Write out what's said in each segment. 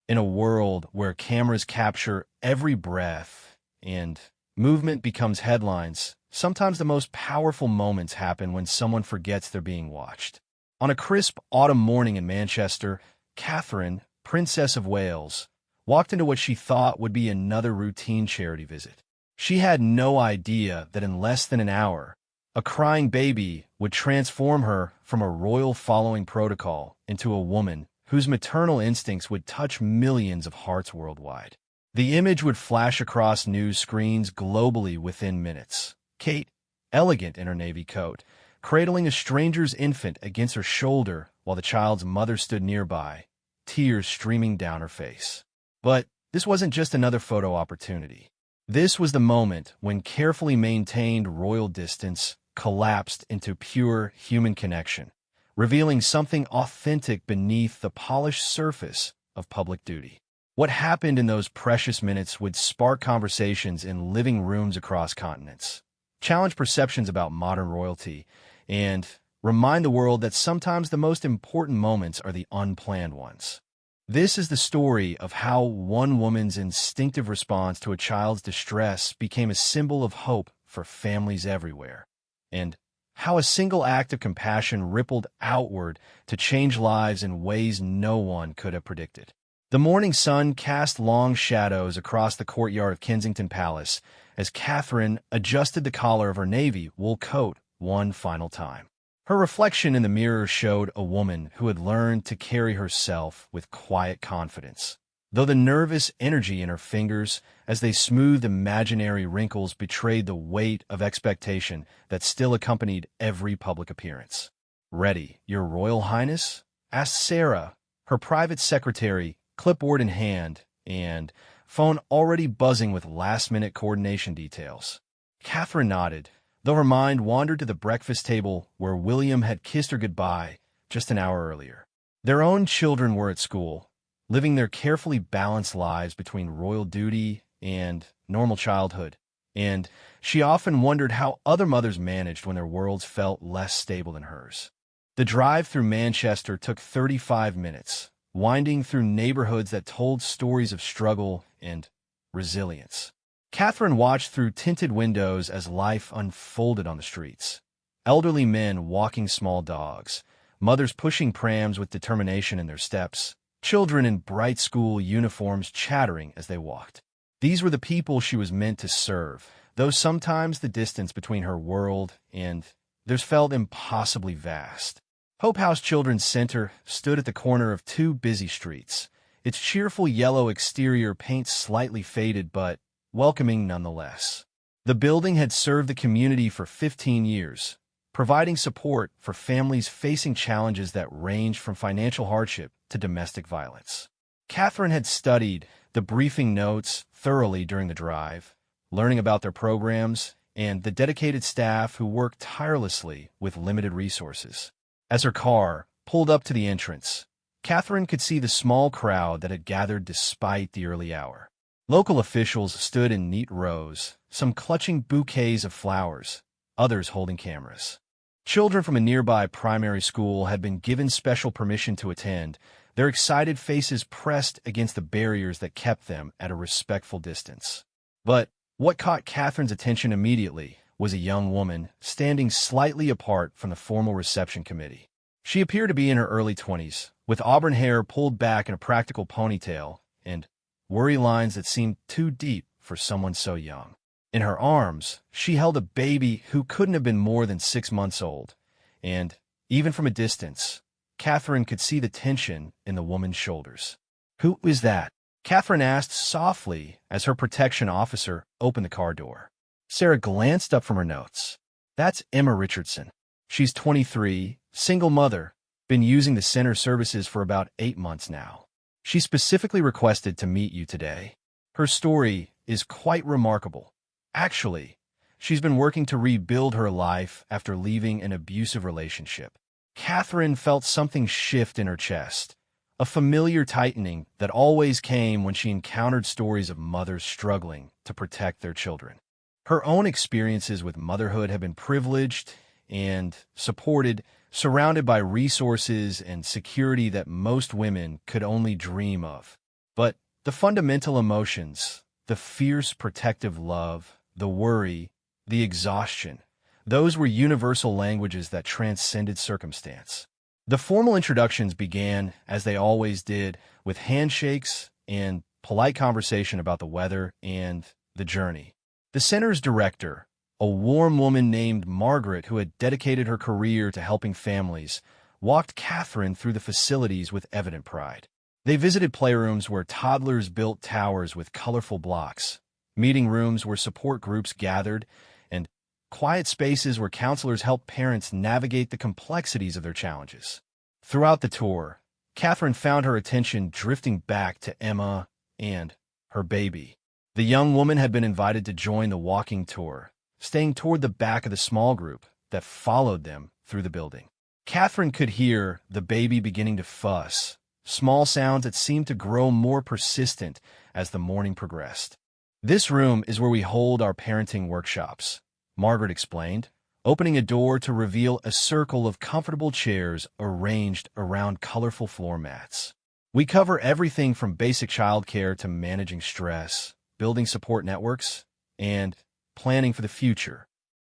In a world where cameras capture every breath and movement becomes headlines, sometimes the most powerful moments happen when someone forgets they're being watched. On a crisp autumn morning in Manchester, Catherine, Princess of Wales, walked into what she thought would be another routine charity visit. She had no idea that in less than an hour, a crying baby would transform her from a royal following protocol into a woman whose maternal instincts would touch millions of hearts worldwide. The image would flash across news screens globally within minutes. Kate, elegant in her navy coat, cradling a stranger's infant against her shoulder while the child's mother stood nearby, tears streaming down her face. But this wasn't just another photo opportunity. This was the moment when carefully maintained royal distance collapsed into pure human connection, revealing something authentic beneath the polished surface of public duty. What happened in those precious minutes would spark conversations in living rooms across continents, challenge perceptions about modern royalty, and remind the world that sometimes the most important moments are the unplanned ones. This is the story of how one woman's instinctive response to a child's distress became a symbol of hope for families everywhere, and how a single act of compassion rippled outward to change lives in ways no one could have predicted. The morning sun cast long shadows across the courtyard of Kensington Palace as Catherine adjusted the collar of her navy wool coat one final time. Her reflection in the mirror showed a woman who had learned to carry herself with quiet confidence, though the nervous energy in her fingers as they smoothed imaginary wrinkles betrayed the weight of expectation that still accompanied every public appearance. "Ready, Your Royal Highness?" asked Sarah, her private secretary, clipboard in hand, and phone already buzzing with last-minute coordination details. Catherine nodded, though her mind wandered to the breakfast table where William had kissed her goodbye just an hour earlier. Their own children were at school, living their carefully balanced lives between royal duty and normal childhood, and she often wondered how other mothers managed when their worlds felt less stable than hers. The drive through Manchester took 35 minutes, winding through neighborhoods that told stories of struggle and resilience. Catherine watched through tinted windows as life unfolded on the streets. Elderly men walking small dogs, mothers pushing prams with determination in their steps, children in bright school uniforms chattering as they walked. These were the people she was meant to serve, though sometimes the distance between her world and theirs felt impossibly vast. Hope House Children's Center stood at the corner of two busy streets, its cheerful yellow exterior paint slightly faded but welcoming nonetheless. The building had served the community for 15 years, providing support for families facing challenges that ranged from financial hardship to domestic violence. Catherine had studied the briefing notes thoroughly during the drive, learning about their programs and the dedicated staff who worked tirelessly with limited resources. As her car pulled up to the entrance, Catherine could see the small crowd that had gathered despite the early hour. Local officials stood in neat rows, some clutching bouquets of flowers, others holding cameras. Children from a nearby primary school had been given special permission to attend, their excited faces pressed against the barriers that kept them at a respectful distance. But what caught Catherine's attention immediately was a young woman standing slightly apart from the formal reception committee. She appeared to be in her early 20s, with auburn hair pulled back in a practical ponytail and worry lines that seemed too deep for someone so young. In her arms, she held a baby who couldn't have been more than 6 months old, and, even from a distance, Catherine could see the tension in the woman's shoulders. "Who is that?" Catherine asked softly as her protection officer opened the car door. Sarah glanced up from her notes. "That's Emma Richardson. She's 23, single mother, been using the center services for about 8 months now. She specifically requested to meet you today. Her story is quite remarkable. Actually, she's been working to rebuild her life after leaving an abusive relationship." Catherine felt something shift in her chest, a familiar tightening that always came when she encountered stories of mothers struggling to protect their children. Her own experiences with motherhood have been privileged and supported, surrounded by resources and security that most women could only dream of. But the fundamental emotions, the fierce protective love, the worry, the exhaustion, those were universal languages that transcended circumstance. The formal introductions began, as they always did, with handshakes and polite conversation about the weather and the journey. The center's director, a warm woman named Margaret who had dedicated her career to helping families, walked Catherine through the facilities with evident pride. They visited playrooms where toddlers built towers with colorful blocks, meeting rooms where support groups gathered, and quiet spaces where counselors helped parents navigate the complexities of their challenges. Throughout the tour, Catherine found her attention drifting back to Emma and her baby. The young woman had been invited to join the walking tour, staying toward the back of the small group that followed them through the building. Catherine could hear the baby beginning to fuss, small sounds that seemed to grow more persistent as the morning progressed. "This room is where we hold our parenting workshops," Margaret explained, opening a door to reveal a circle of comfortable chairs arranged around colorful floor mats. "We cover everything from basic childcare to managing stress, building support networks, and planning for the future."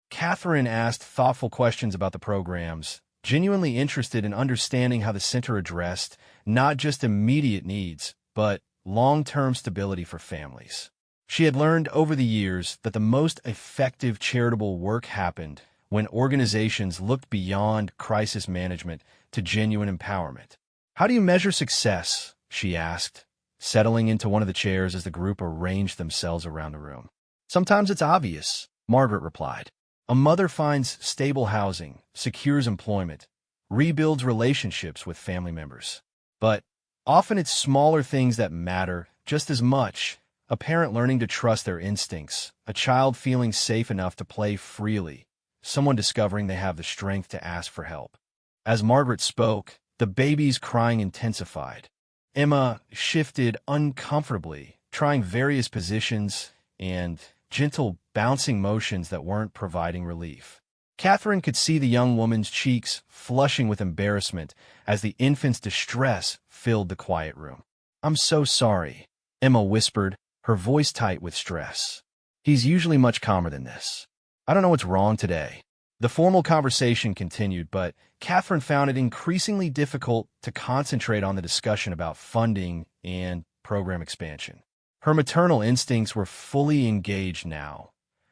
Catherine asked thoughtful questions about the programs, genuinely interested in understanding how the center addressed not just immediate needs, but long-term stability for families. She had learned over the years that the most effective charitable work happened when organizations looked beyond crisis management to genuine empowerment. "How do you measure success?" she asked, settling into one of the chairs as the group arranged themselves around the room. "Sometimes it's obvious," Margaret replied. "A mother finds stable housing, secures employment, rebuilds relationships with family members. But often it's smaller things that matter just as much. A parent learning to trust their instincts, a child feeling safe enough to play freely, someone discovering they have the strength to ask for help." As Margaret spoke, the baby's crying intensified. Emma shifted uncomfortably, trying various positions and gentle bouncing motions that weren't providing relief. Catherine could see the young woman's cheeks flushing with embarrassment as the infant's distress filled the quiet room. "I'm so sorry," Emma whispered, her voice tight with stress. "He's usually much calmer than this. I don't know what's wrong today." The formal conversation continued, but Catherine found it increasingly difficult to concentrate on the discussion about funding and program expansion. Her maternal instincts were fully engaged now,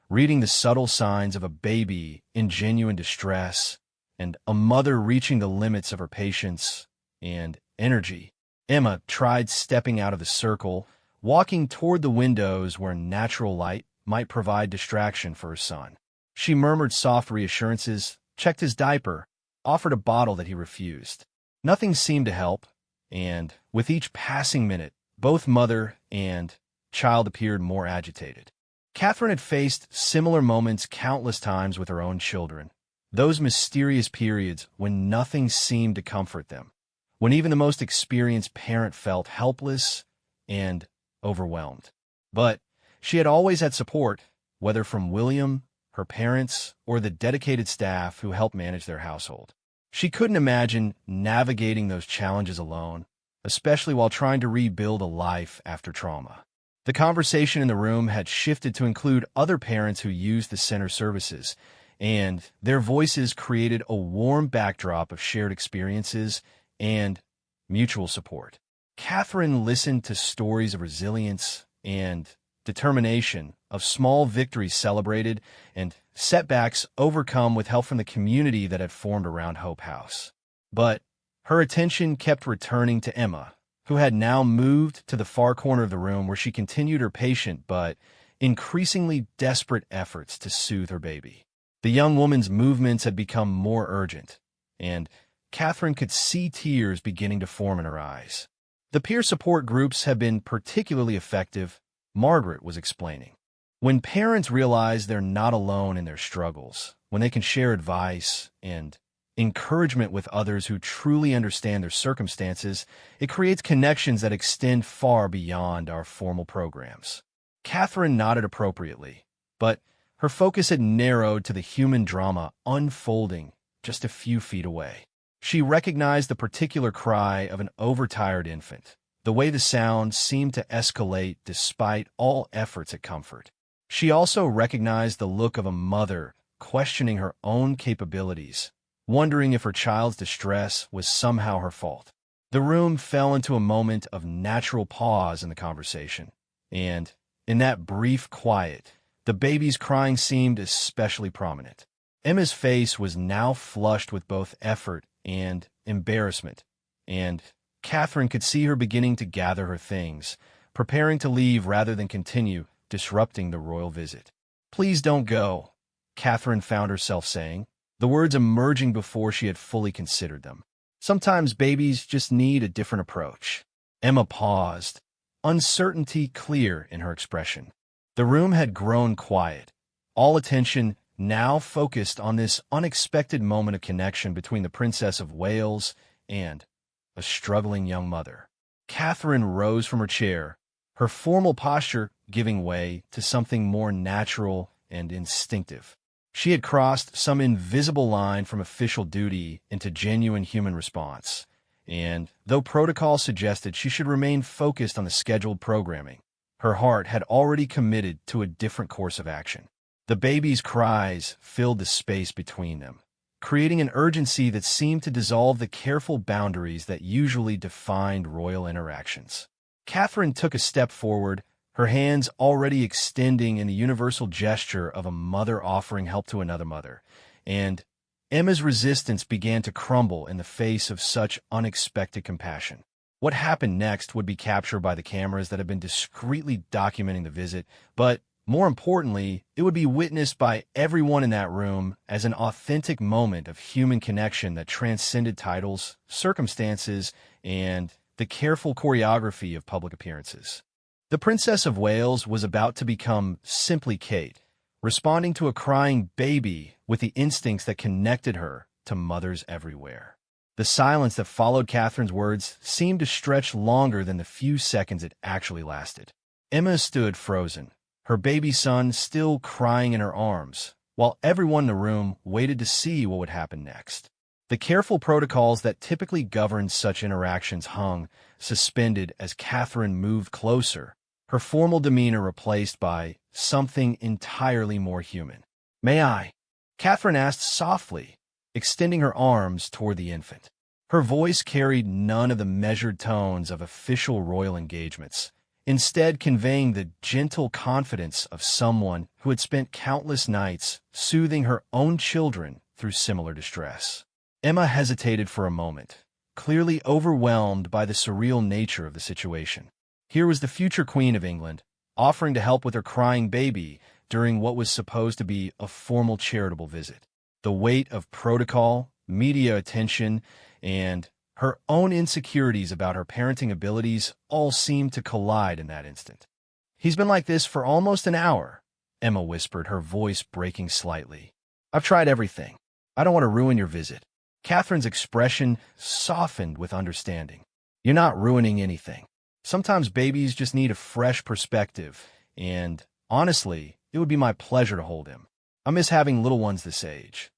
reading the subtle signs of a baby in genuine distress and a mother reaching the limits of her patience and energy. Emma tried stepping out of the circle, walking toward the windows where natural light might provide distraction for her son. She murmured soft reassurances, checked his diaper, offered a bottle that he refused. Nothing seemed to help, and with each passing minute, both mother and child appeared more agitated. Catherine had faced similar moments countless times with her own children, those mysterious periods when nothing seemed to comfort them, when even the most experienced parent felt helpless and overwhelmed. But she had always had support, whether from William, her parents, or the dedicated staff who helped manage their household. She couldn't imagine navigating those challenges alone, especially while trying to rebuild a life after trauma. The conversation in the room had shifted to include other parents who used the center services, and their voices created a warm backdrop of shared experiences and mutual support. Catherine listened to stories of resilience and determination, of small victories celebrated and setbacks overcome with help from the community that had formed around Hope House. But her attention kept returning to Emma, who had now moved to the far corner of the room where she continued her patient but increasingly desperate efforts to soothe her baby. The young woman's movements had become more urgent, and Catherine could see tears beginning to form in her eyes. "The peer support groups have been particularly effective," Margaret was explaining. "When parents realize they're not alone in their struggles, when they can share advice and encouragement with others who truly understand their circumstances, it creates connections that extend far beyond our formal programs." Catherine nodded appropriately, but her focus had narrowed to the human drama unfolding just a few feet away. She recognized the particular cry of an overtired infant, the way the sound seemed to escalate despite all efforts at comfort. She also recognized the look of a mother questioning her own capabilities, wondering if her child's distress was somehow her fault. The room fell into a moment of natural pause in the conversation, and, in that brief quiet, the baby's crying seemed especially prominent. Emma's face was now flushed with both effort and embarrassment, and Catherine could see her beginning to gather her things, preparing to leave rather than continue disrupting the royal visit. "Please don't go," Catherine found herself saying, the words emerging before she had fully considered them. "Sometimes babies just need a different approach." Emma paused, uncertainty clear in her expression. The room had grown quiet, all attention now focused on this unexpected moment of connection between the Princess of Wales and a struggling young mother. Catherine rose from her chair, her formal posture giving way to something more natural and instinctive. She had crossed some invisible line from official duty into genuine human response, and though protocol suggested she should remain focused on the scheduled programming, her heart had already committed to a different course of action. The baby's cries filled the space between them, creating an urgency that seemed to dissolve the careful boundaries that usually defined royal interactions. Catherine took a step forward, her hands already extending in the universal gesture of a mother offering help to another mother, and Emma's resistance began to crumble in the face of such unexpected compassion. What happened next would be captured by the cameras that had been discreetly documenting the visit, but more importantly, it would be witnessed by everyone in that room as an authentic moment of human connection that transcended titles, circumstances, and the careful choreography of public appearances. The Princess of Wales was about to become simply Kate, responding to a crying baby with the instincts that connected her to mothers everywhere. The silence that followed Catherine's words seemed to stretch longer than the few seconds it actually lasted. Emma stood frozen, her baby son still crying in her arms, while everyone in the room waited to see what would happen next. The careful protocols that typically governed such interactions hung, suspended as Catherine moved closer, her formal demeanor replaced by something entirely more human. "May I?" Catherine asked softly, extending her arms toward the infant. Her voice carried none of the measured tones of official royal engagements, instead conveying the gentle confidence of someone who had spent countless nights soothing her own children through similar distress. Emma hesitated for a moment, clearly overwhelmed by the surreal nature of the situation. Here was the future Queen of England, offering to help with her crying baby during what was supposed to be a formal charitable visit. The weight of protocol, media attention, and her own insecurities about her parenting abilities all seemed to collide in that instant. "He's been like this for almost an hour," Emma whispered, her voice breaking slightly. "I've tried everything. I don't want to ruin your visit." Catherine's expression softened with understanding. "You're not ruining anything. Sometimes babies just need a fresh perspective, and, honestly, it would be my pleasure to hold him. I miss having little ones this age."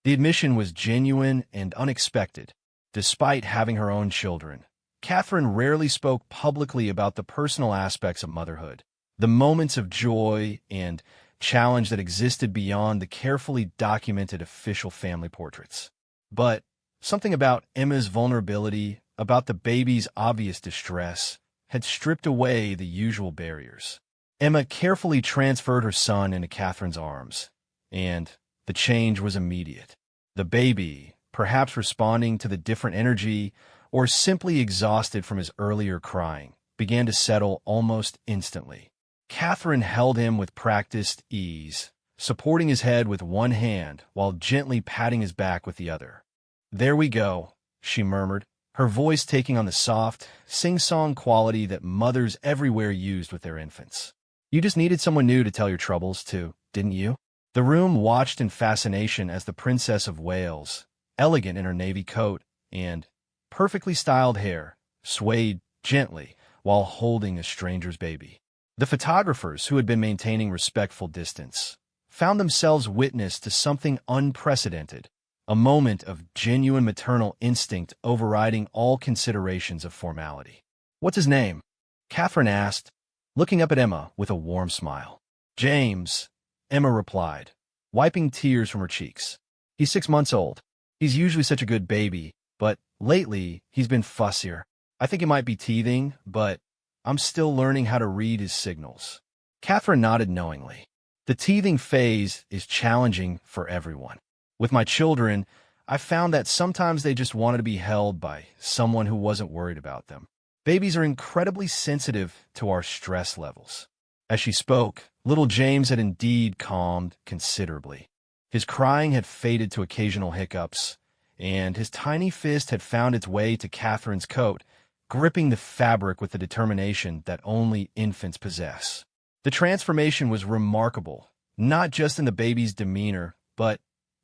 The admission was genuine and unexpected. Despite having her own children, Catherine rarely spoke publicly about the personal aspects of motherhood, the moments of joy and challenge that existed beyond the carefully documented official family portraits. But something about Emma's vulnerability, about the baby's obvious distress, had stripped away the usual barriers. Emma carefully transferred her son into Catherine's arms, and the change was immediate. The baby, perhaps responding to the different energy or simply exhausted from his earlier crying, began to settle almost instantly. Catherine held him with practiced ease, supporting his head with one hand while gently patting his back with the other. "There we go," she murmured, her voice taking on the soft, sing-song quality that mothers everywhere used with their infants. "You just needed someone new to tell your troubles to, didn't you?" The room watched in fascination as the Princess of Wales, elegant in her navy coat and perfectly styled hair, swayed gently while holding a stranger's baby. The photographers, who had been maintaining respectful distance, found themselves witness to something unprecedented, a moment of genuine maternal instinct overriding all considerations of formality. What's his name? Catherine asked, looking up at Emma with a warm smile. James, Emma replied, wiping tears from her cheeks. He's 6 months old. He's usually such a good baby, but lately he's been fussier. I think it might be teething, but I'm still learning how to read his signals. Catherine nodded knowingly. The teething phase is challenging for everyone. With my children, I found that sometimes they just wanted to be held by someone who wasn't worried about them. Babies are incredibly sensitive to our stress levels. As she spoke, little James had indeed calmed considerably. His crying had faded to occasional hiccups, and his tiny fist had found its way to Catherine's coat, gripping the fabric with the determination that only infants possess. The transformation was remarkable, not just in the baby's demeanor, but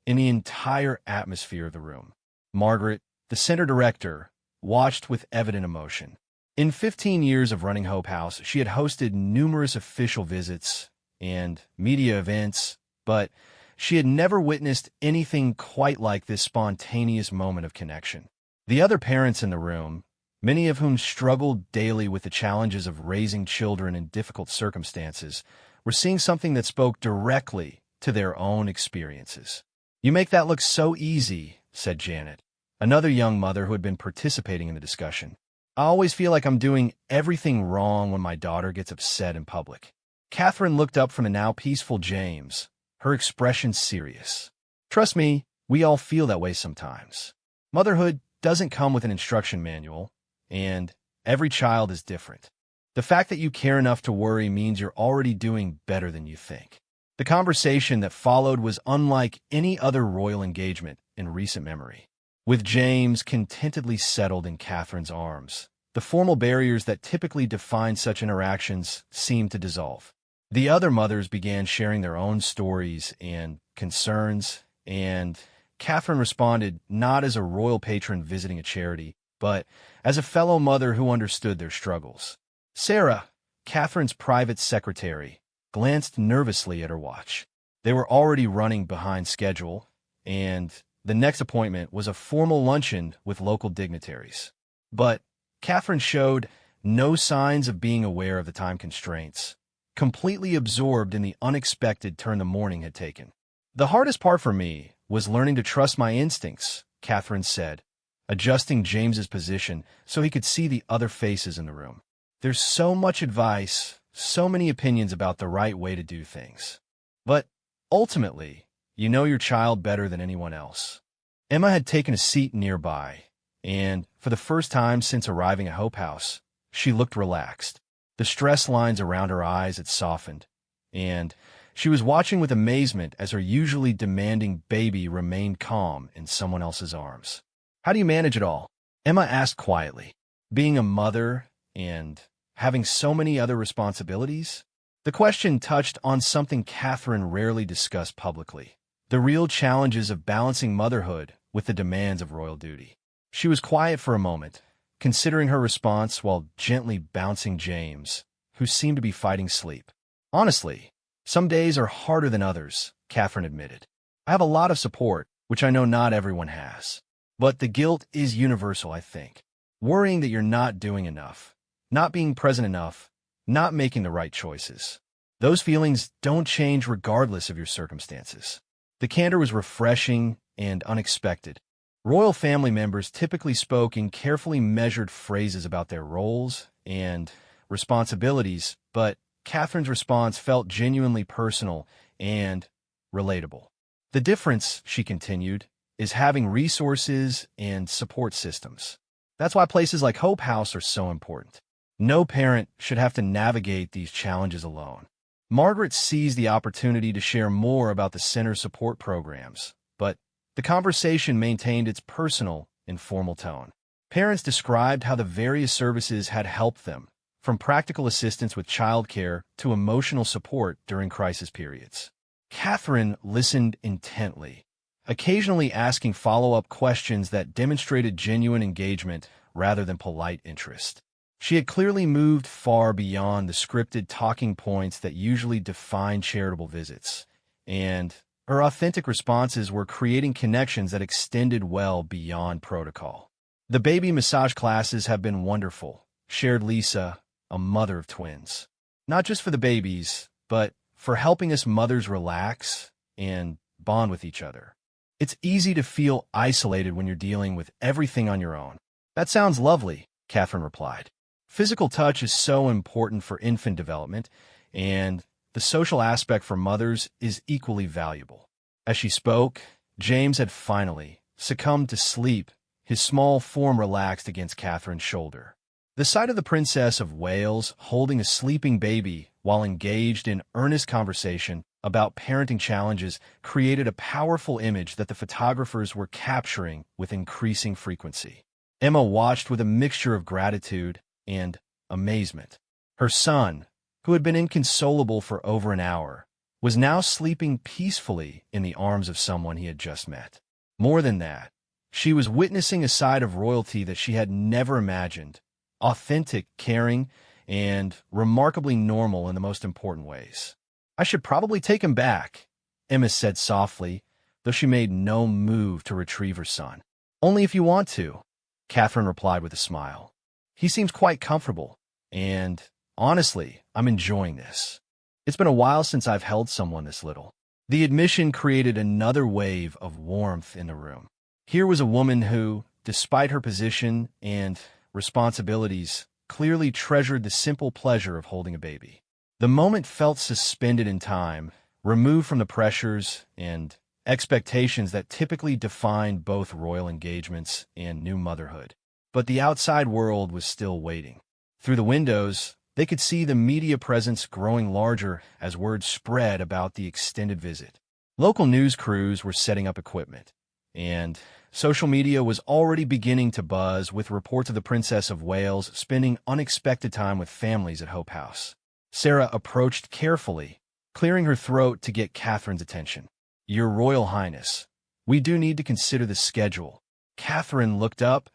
in the entire atmosphere of the room. Margaret, the center director, watched with evident emotion. In 15 years of running Hope House, she had hosted numerous official visits and media events, but she had never witnessed anything quite like this spontaneous moment of connection. The other parents in the room, many of whom struggled daily with the challenges of raising children in difficult circumstances, were seeing something that spoke directly to their own experiences. "You make that look so easy," said Janet, another young mother who had been participating in the discussion. "I always feel like I'm doing everything wrong when my daughter gets upset in public." Catherine looked up from the now peaceful James, her expression serious. "Trust me, we all feel that way sometimes. Motherhood doesn't come with an instruction manual, and every child is different. The fact that you care enough to worry means you're already doing better than you think." The conversation that followed was unlike any other royal engagement in recent memory. With James contentedly settled in Catherine's arms, the formal barriers that typically define such interactions seemed to dissolve. The other mothers began sharing their own stories and concerns, and Catherine responded not as a royal patron visiting a charity, but as a fellow mother who understood their struggles. Sarah, Catherine's private secretary, glanced nervously at her watch. They were already running behind schedule, and the next appointment was a formal luncheon with local dignitaries. But Catherine showed no signs of being aware of the time constraints, completely absorbed in the unexpected turn the morning had taken. "The hardest part for me was learning to trust my instincts," Catherine said, adjusting James's position so he could see the other faces in the room. "There's so much advice, so many opinions about the right way to do things. But ultimately, you know your child better than anyone else." Emma had taken a seat nearby, and for the first time since arriving at Hope House, she looked relaxed. The stress lines around her eyes had softened, and she was watching with amazement as her usually demanding baby remained calm in someone else's arms. "How do you manage it all?" Emma asked quietly. "Being a mother and having so many other responsibilities?" The question touched on something Catherine rarely discussed publicly: the real challenges of balancing motherhood with the demands of royal duty. She was quiet for a moment, considering her response while gently bouncing James, who seemed to be fighting sleep. "Honestly, some days are harder than others," Catherine admitted. "I have a lot of support, which I know not everyone has. But the guilt is universal, I think. Worrying that you're not doing enough, not being present enough, not making the right choices. Those feelings don't change regardless of your circumstances." The candor was refreshing and unexpected. Royal family members typically spoke in carefully measured phrases about their roles and responsibilities, but Catherine's response felt genuinely personal and relatable. "The difference," she continued, "is having resources and support systems. That's why places like Hope House are so important. No parent should have to navigate these challenges alone." Margaret seized the opportunity to share more about the center's support programs, but the conversation maintained its personal, informal tone. Parents described how the various services had helped them, from practical assistance with childcare to emotional support during crisis periods. Catherine listened intently, occasionally asking follow-up questions that demonstrated genuine engagement rather than polite interest. She had clearly moved far beyond the scripted talking points that usually define charitable visits, and her authentic responses were creating connections that extended well beyond protocol. "The baby massage classes have been wonderful," shared Lisa, a mother of twins. Not just for the babies, but for helping us mothers relax and bond with each other. It's easy to feel isolated when you're dealing with everything on your own. That sounds lovely, Catherine replied. Physical touch is so important for infant development, and the social aspect for mothers is equally valuable. As she spoke, James had finally succumbed to sleep, his small form relaxed against Catherine's shoulder. The sight of the Princess of Wales holding a sleeping baby while engaged in earnest conversation about parenting challenges created a powerful image that the photographers were capturing with increasing frequency. Emma watched with a mixture of gratitude and amazement. Her son, who had been inconsolable for over an hour, was now sleeping peacefully in the arms of someone he had just met. More than that, she was witnessing a side of royalty that she had never imagined, authentic, caring, and remarkably normal in the most important ways. I should probably take him back, Emma said softly, though she made no move to retrieve her son. Only if you want to, Catherine replied with a smile. He seems quite comfortable, and honestly, I'm enjoying this. It's been a while since I've held someone this little. The admission created another wave of warmth in the room. Here was a woman who, despite her position and responsibilities, clearly treasured the simple pleasure of holding a baby. The moment felt suspended in time, removed from the pressures and expectations that typically define both royal engagements and new motherhood. But the outside world was still waiting. Through the windows, they could see the media presence growing larger as word spread about the extended visit. Local news crews were setting up equipment, and social media was already beginning to buzz with reports of the Princess of Wales spending unexpected time with families at Hope House. Sarah approached carefully, clearing her throat to get Catherine's attention. Your Royal Highness, we do need to consider the schedule. Catherine looked up,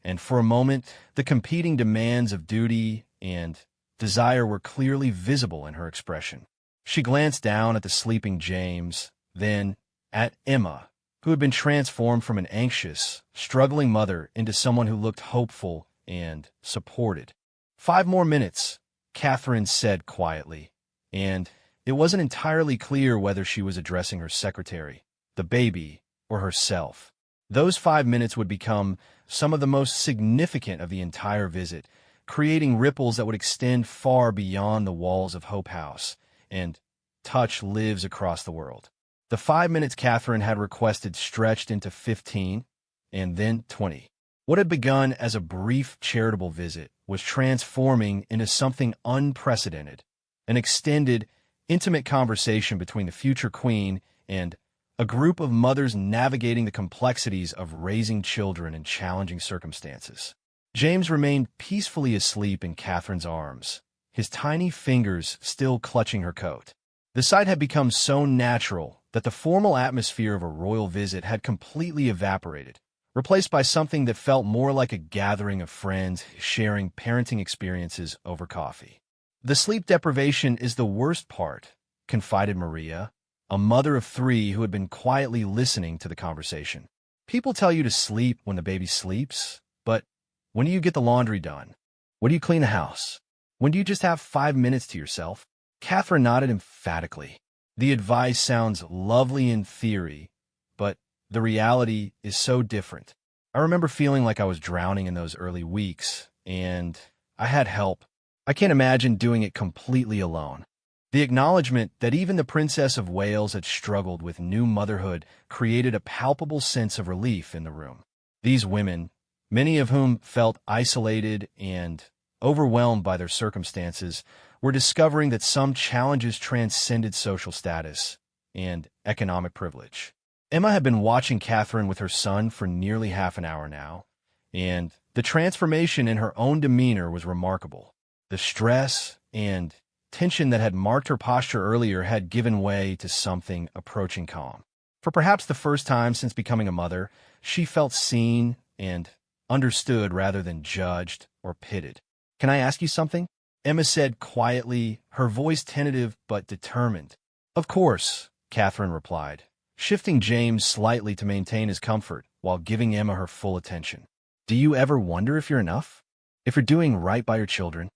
and for a moment, the competing demands of duty and desire were clearly visible in her expression. She glanced down at the sleeping James, then at Emma, who had been transformed from an anxious, struggling mother into someone who looked hopeful and supported. 5 more minutes, Catherine said quietly, and it wasn't entirely clear whether she was addressing her secretary, the baby, or herself. Those 5 minutes would become some of the most significant of the entire visit, creating ripples that would extend far beyond the walls of Hope House, and touch lives across the world. The 5 minutes Catherine had requested stretched into 15, and then 20. What had begun as a brief charitable visit was transforming into something unprecedented, an extended, intimate conversation between the future queen and a group of mothers navigating the complexities of raising children in challenging circumstances. James remained peacefully asleep in Catherine's arms, his tiny fingers still clutching her coat. The sight had become so natural that the formal atmosphere of a royal visit had completely evaporated, replaced by something that felt more like a gathering of friends sharing parenting experiences over coffee. The sleep deprivation is the worst part, confided Maria, a mother of 3 who had been quietly listening to the conversation. People tell you to sleep when the baby sleeps, but when do you get the laundry done? When do you clean the house? When do you just have 5 minutes to yourself? Catherine nodded emphatically. The advice sounds lovely in theory, but the reality is so different. I remember feeling like I was drowning in those early weeks, and I had help. I can't imagine doing it completely alone. The acknowledgement that even the Princess of Wales had struggled with new motherhood created a palpable sense of relief in the room. These women, many of whom felt isolated and overwhelmed by their circumstances, were discovering that some challenges transcended social status and economic privilege. Emma had been watching Catherine with her son for nearly half an hour now, and the transformation in her own demeanor was remarkable. The stress and tension that had marked her posture earlier had given way to something approaching calm. For perhaps the first time since becoming a mother, she felt seen and understood rather than judged or pitted. Can I ask you something? Emma said quietly, her voice tentative but determined. Of course, Catherine replied, shifting James slightly to maintain his comfort while giving Emma her full attention. Do you ever wonder if you're enough? if you're doing right by your children?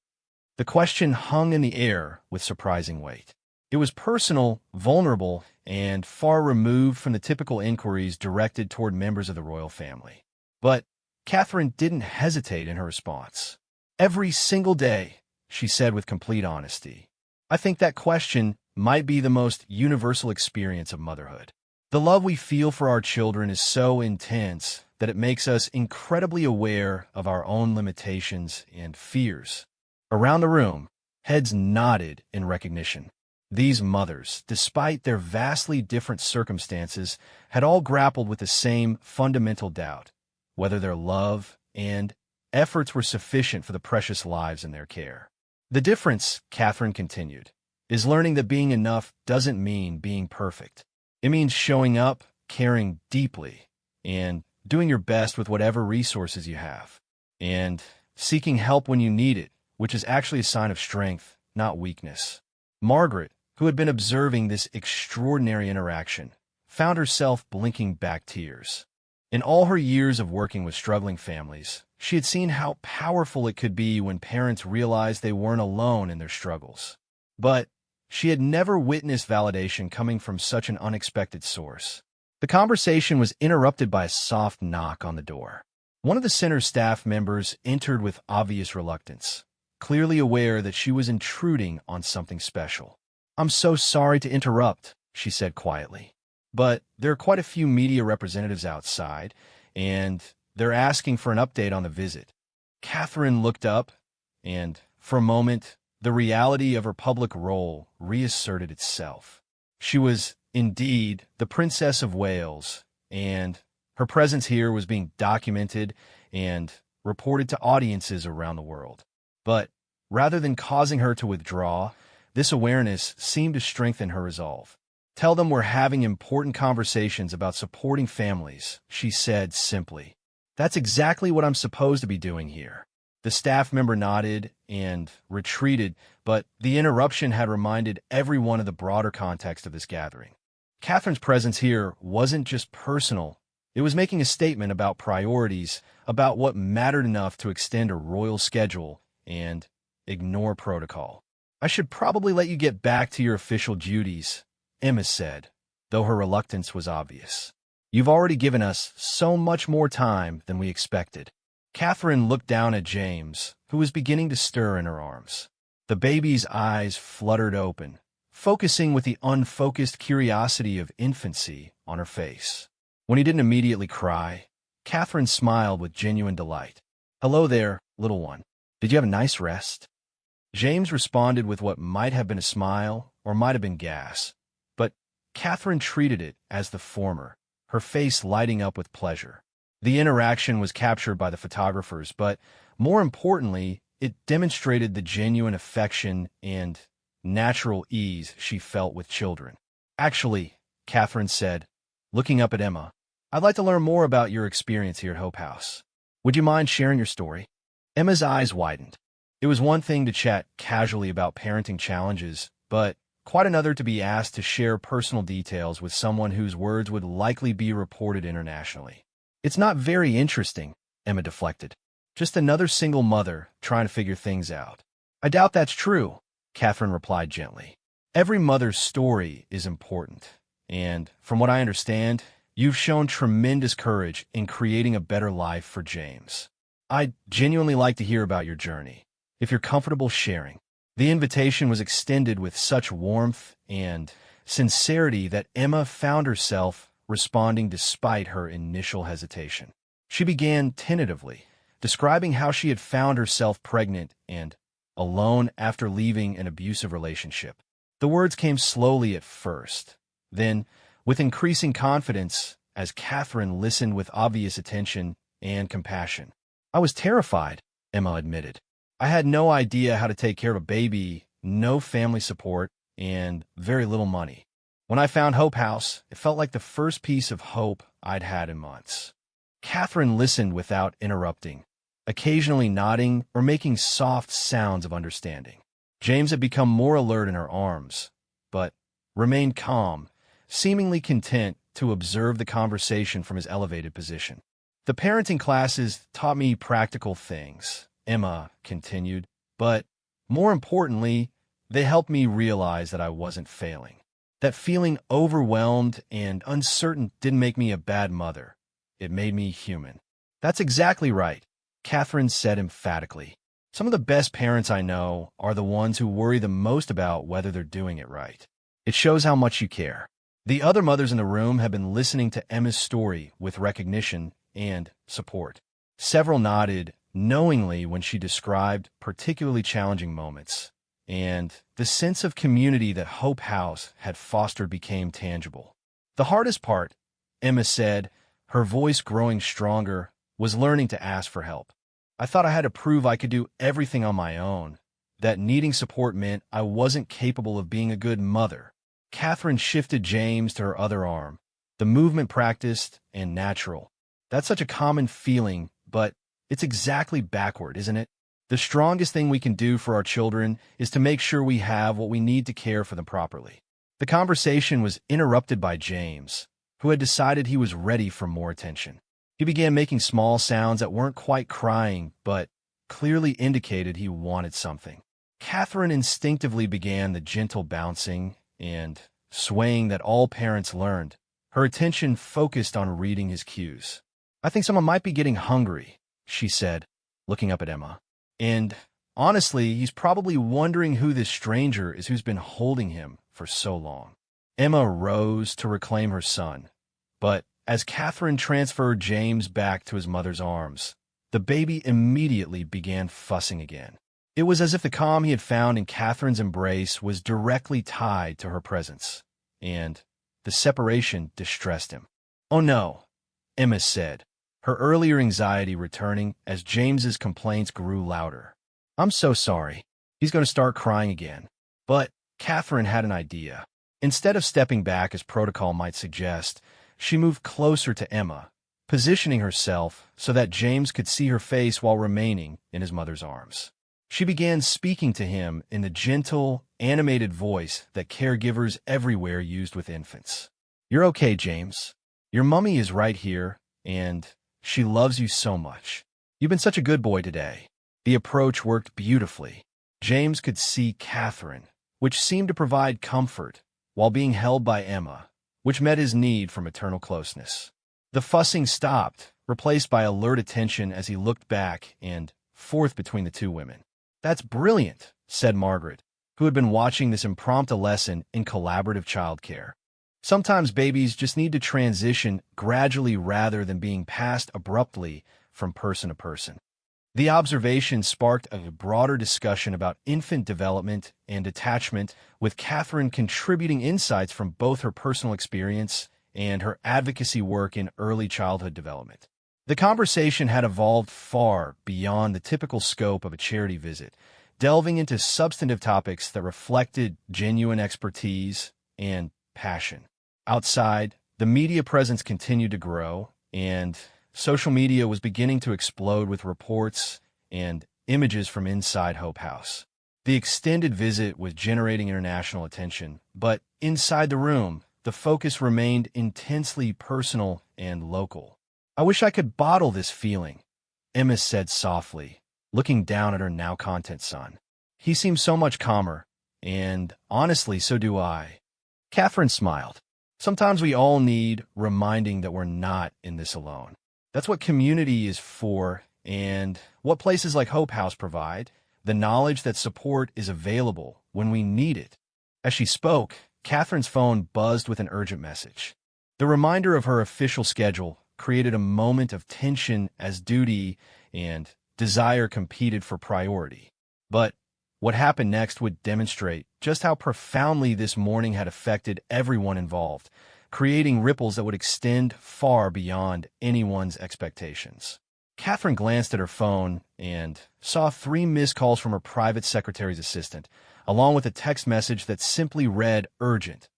The question hung in the air with surprising weight. It was personal, vulnerable, and far removed from the typical inquiries directed toward members of the royal family. But Catherine didn't hesitate in her response. Every single day, she said with complete honesty. I think that question might be the most universal experience of motherhood. The love we feel for our children is so intense that it makes us incredibly aware of our own limitations and fears. Around the room, heads nodded in recognition. These mothers, despite their vastly different circumstances, had all grappled with the same fundamental doubt, whether their love and efforts were sufficient for the precious lives in their care. The difference, Catherine continued, is learning that being enough doesn't mean being perfect. It means showing up, caring deeply, and doing your best with whatever resources you have, and seeking help when you need it, which is actually a sign of strength, not weakness. Margaret, who had been observing this extraordinary interaction, found herself blinking back tears. In all her years of working with struggling families, she had seen how powerful it could be when parents realized they weren't alone in their struggles. But she had never witnessed validation coming from such an unexpected source. The conversation was interrupted by a soft knock on the door. One of the center's staff members entered with obvious reluctance, clearly aware that she was intruding on something special. "I'm so sorry to interrupt," she said quietly, "but there are quite a few media representatives outside, and they're asking for an update on the visit." Catherine looked up, and for a moment, the reality of her public role reasserted itself. She was, indeed, the Princess of Wales, and her presence here was being documented and reported to audiences around the world. But rather than causing her to withdraw, this awareness seemed to strengthen her resolve. "Tell them we're having important conversations about supporting families," she said simply. "That's exactly what I'm supposed to be doing here." The staff member nodded and retreated, but the interruption had reminded everyone of the broader context of this gathering. Catherine's presence here wasn't just personal. It was making a statement about priorities, about what mattered enough to extend a royal schedule and ignore protocol. "I should probably let you get back to your official duties," Emma said, though her reluctance was obvious. "You've already given us so much more time than we expected." Catherine looked down at James, who was beginning to stir in her arms. The baby's eyes fluttered open, focusing with the unfocused curiosity of infancy on her face. When he didn't immediately cry, Catherine smiled with genuine delight. "Hello there, little one. Did you have a nice rest?" James responded with what might have been a smile or might have been gas, but Catherine treated it as the former, her face lighting up with pleasure. The interaction was captured by the photographers, but more importantly, it demonstrated the genuine affection and natural ease she felt with children. "Actually," Catherine said, looking up at Emma, "I'd like to learn more about your experience here at Hope House. Would you mind sharing your story?" Emma's eyes widened. It was one thing to chat casually about parenting challenges, but quite another to be asked to share personal details with someone whose words would likely be reported internationally. "It's not very interesting," Emma deflected. "Just another single mother trying to figure things out." "I doubt that's true," Catherine replied gently. "Every mother's story is important, and from what I understand, you've shown tremendous courage in creating a better life for James. I'd genuinely like to hear about your journey, if you're comfortable sharing." The invitation was extended with such warmth and sincerity that Emma found herself responding despite her initial hesitation. She began tentatively, describing how she had found herself pregnant and alone after leaving an abusive relationship. The words came slowly at first, then, with increasing confidence, as Catherine listened with obvious attention and compassion. "I was terrified," Emma admitted. "I had no idea how to take care of a baby, no family support, and very little money. When I found Hope House, it felt like the first piece of hope I'd had in months." Catherine listened without interrupting, occasionally nodding or making soft sounds of understanding. James had become more alert in her arms, but remained calm, seemingly content to observe the conversation from his elevated position. "The parenting classes taught me practical things," Emma continued, but more importantly, they helped me realize that I wasn't failing. That feeling overwhelmed and uncertain didn't make me a bad mother. It made me human. That's exactly right, Catherine said emphatically. Some of the best parents I know are the ones who worry the most about whether they're doing it right. It shows how much you care. The other mothers in the room have been listening to Emma's story with recognition and support. Several nodded knowingly when she described particularly challenging moments, and the sense of community that Hope House had fostered became tangible. The hardest part, Emma said, her voice growing stronger, was learning to ask for help. I thought I had to prove I could do everything on my own, that needing support meant I wasn't capable of being a good mother. Catherine shifted James to her other arm, the movement practiced and natural. That's such a common feeling, but it's exactly backward, isn't it? The strongest thing we can do for our children is to make sure we have what we need to care for them properly. The conversation was interrupted by James, who had decided he was ready for more attention. He began making small sounds that weren't quite crying, but clearly indicated he wanted something. Catherine instinctively began the gentle bouncing and swaying that all parents learned. Her attention focused on reading his cues. I think someone might be getting hungry, she said, looking up at Emma. And honestly, he's probably wondering who this stranger is who's been holding him for so long. Emma rose to reclaim her son, but as Catherine transferred James back to his mother's arms, the baby immediately began fussing again. It was as if the calm he had found in Catherine's embrace was directly tied to her presence, and the separation distressed him. "Oh no," Emma said, her earlier anxiety returning as James's complaints grew louder. "I'm so sorry. He's going to start crying again." But Catherine had an idea. Instead of stepping back as protocol might suggest, she moved closer to Emma, positioning herself so that James could see her face while remaining in his mother's arms. She began speaking to him in the gentle, animated voice that caregivers everywhere used with infants. "You're okay, James. Your mummy is right here, and she loves you so much. You've been such a good boy today." The approach worked beautifully. James could see Catherine, which seemed to provide comfort, while being held by Emma, which met his need for maternal closeness. The fussing stopped, replaced by alert attention as he looked back and forth between the two women. "That's brilliant," said Margaret, who had been watching this impromptu lesson in collaborative childcare. Sometimes babies just need to transition gradually rather than being passed abruptly from person to person. The observation sparked a broader discussion about infant development and attachment, with Catherine contributing insights from both her personal experience and her advocacy work in early childhood development. The conversation had evolved far beyond the typical scope of a charity visit, delving into substantive topics that reflected genuine expertise and passion. Outside, the media presence continued to grow, and social media was beginning to explode with reports and images from inside Hope House. The extended visit was generating international attention, but inside the room, the focus remained intensely personal and local. "I wish I could bottle this feeling," Emma said softly, looking down at her now content son. "He seems so much calmer, and honestly, so do I." Catherine smiled. "Sometimes we all need reminding that we're not in this alone. That's what community is for, and what places like Hope House provide, the knowledge that support is available when we need it." As she spoke, Catherine's phone buzzed with an urgent message. The reminder of her official schedule created a moment of tension as duty and desire competed for priority. But what happened next would demonstrate just how profoundly this morning had affected everyone involved, creating ripples that would extend far beyond anyone's expectations. Catherine glanced at her phone and saw 3 missed calls from her private secretary's assistant, along with a text message that simply read urgent,